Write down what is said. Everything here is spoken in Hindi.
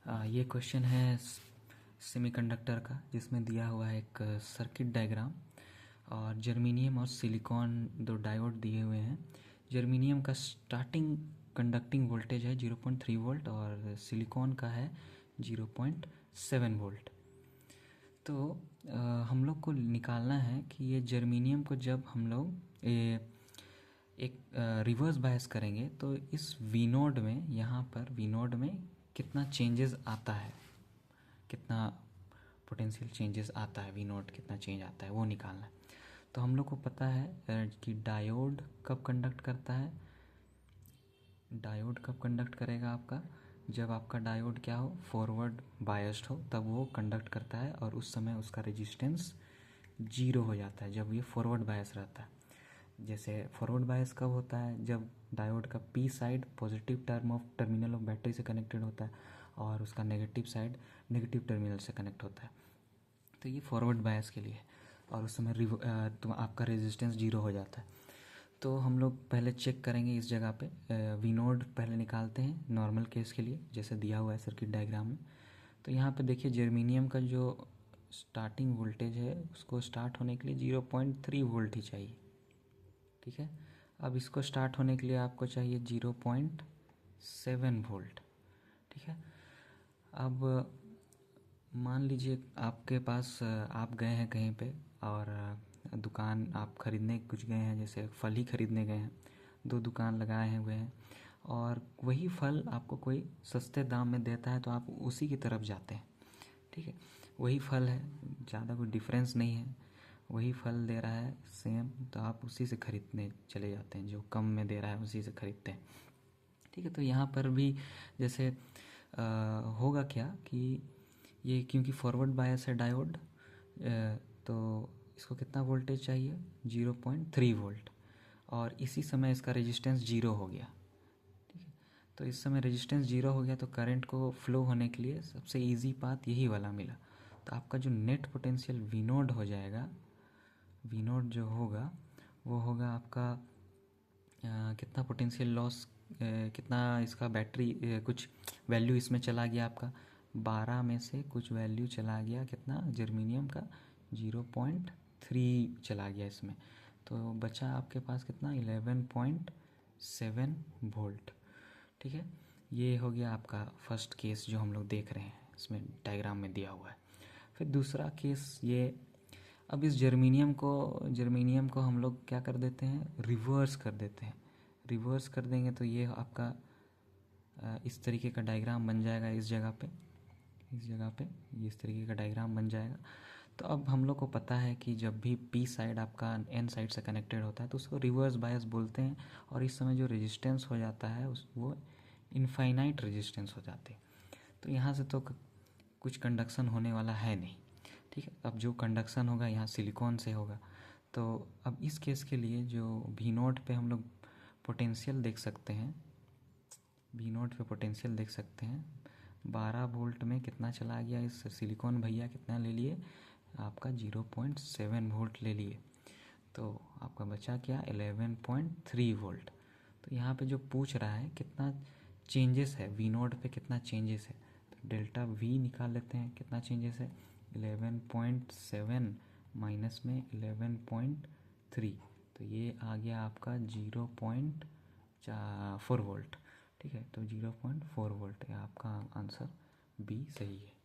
ये क्वेश्चन है सेमीकंडक्टर का, जिसमें दिया हुआ है एक सर्किट डायग्राम और जर्मेनियम और सिलिकॉन दो डायोड दिए हुए हैं। जर्मेनियम का स्टार्टिंग कंडक्टिंग वोल्टेज है 0.3 वोल्ट और सिलिकॉन का है 0.7 वोल्ट। तो हम लोग को निकालना है कि ये जर्मेनियम को जब हम लोग एक रिवर्स बायस करेंगे तो इस वी नोड में, यहाँ पर वी नोड में कितना चेंजेस आता है, कितना पोटेंशियल चेंजेस आता है, वी नोड कितना चेंज आता है वो निकालना है। तो हम लोग को पता है कि डायोड कब कंडक्ट करता है। डायोड कब कंडक्ट करेगा आपका, जब आपका डायोड क्या हो, फॉरवर्ड बायस्ड हो, तब वो कंडक्ट करता है और उस समय उसका रेजिस्टेंस 0 हो जाता है जब ये फॉरवर्ड बायस रहता है। जैसे फॉरवर्ड बायस कब होता है, जब डायोड का P side positive terminal of battery से कनेक्टेड होता है और उसका नेगेटिव साइड नेगेटिव टर्मिनल से कनेक्ट होता है। तो ये फॉरवर्ड बायस के लिए है और उस समय तो आपका रेजिस्टेंस 0 हो जाता है। तो हम लोग पहले चेक करेंगे इस जगह पे वी नोड पहले निकालते हैं नॉर्मल केस के लिए, जैसे दिया हुआ है सर्किट डायग्राम में। तो यहाँ पे देखिए जर्मेनियम का जो स्टार्टिंग वोल्टेज है उसको स्टार्ट होने के लिए 0.3 वोल्ट ही चाहिए, ठीक है। अब इसको स्टार्ट होने के लिए आपको चाहिए 0.7 वोल्ट, ठीक है। अब मान लीजिए आपके पास आप गए हैं कहीं पे और दुकान आप ख़रीदने कुछ गए हैं, जैसे फल ही ख़रीदने गए हैं, दो दुकान लगाए हुए हैं और वही फल आपको कोई सस्ते दाम में देता है तो आप उसी की तरफ जाते हैं, ठीक है। वही फल है, ज़्यादा कोई डिफरेंस नहीं है, वही फल दे रहा है सेम, तो आप उसी से ख़रीदने चले जाते हैं, जो कम में दे रहा है उसी से ख़रीदते हैं, ठीक है। तो यहाँ पर भी जैसे होगा क्या कि ये क्योंकि फॉरवर्ड बायस है डायोड, तो इसको कितना वोल्टेज चाहिए, 0.3 वोल्ट, और इसी समय इसका रेजिस्टेंस 0 हो गया, ठीक है। तो इस समय रेजिस्टेंस 0 हो गया तो करंट को फ्लो होने के लिए सबसे इजी पाथ यही वाला मिला। तो आपका जो नेट पोटेंशियल वी नोड हो जाएगा, वी नोड जो होगा वो होगा आपका कितना पोटेंशियल लॉस, कितना इसका बैटरी कुछ वैल्यू इसमें चला गया आपका 12 में से कुछ वैल्यू चला गया, कितना जर्मेनियम का 0.3 चला गया इसमें, तो बचा आपके पास कितना 11.7 वोल्ट, ठीक है। ये हो गया आपका फर्स्ट केस जो हम लोग देख रहे हैं, इसमें डायग्राम में दिया हुआ है। फिर दूसरा केस ये, अब इस जर्मेनियम को हम लोग क्या कर देते हैं, रिवर्स कर देते हैं। रिवर्स कर देंगे तो ये आपका इस तरीके का डायग्राम बन जाएगा, इस जगह पे ये इस तरीके का डायग्राम बन जाएगा। तो अब हम लोग को पता है कि जब भी पी साइड आपका एन साइड से कनेक्टेड होता है तो उसको रिवर्स बायस बोलते हैं, और इस समय जो रेजिस्टेंस हो जाता है वो इनफाइनाइट रेजिस्टेंस हो जाते हैं। तो यहाँ से तो कुछ कंडक्शन होने वाला है नहीं, ठीक है। अब जो कंडक्शन होगा यहाँ सिलिकॉन से होगा। तो अब इस केस के लिए जो वी नोड पे हम लोग पोटेंशियल देख सकते हैं, वी नोड पे पोटेंशियल देख सकते हैं 12 वोल्ट में कितना चला गया, इस सिलिकॉन भैया कितना ले लिए आपका 0.7 वोल्ट ले लिए, तो आपका बचा क्या 11.3 वोल्ट। तो यहाँ पे जो पूछ रहा है कितना चेंजेस है वी नोड पे, कितना चेंजेस है, तो डेल्टा वी निकाल लेते हैं, कितना चेंजेस है 11.7 माइनस में 11.3, तो ये आ गया आपका 0.4 वोल्ट, ठीक है। तो 0.4 वोल्ट है आपका आंसर, बी सही है।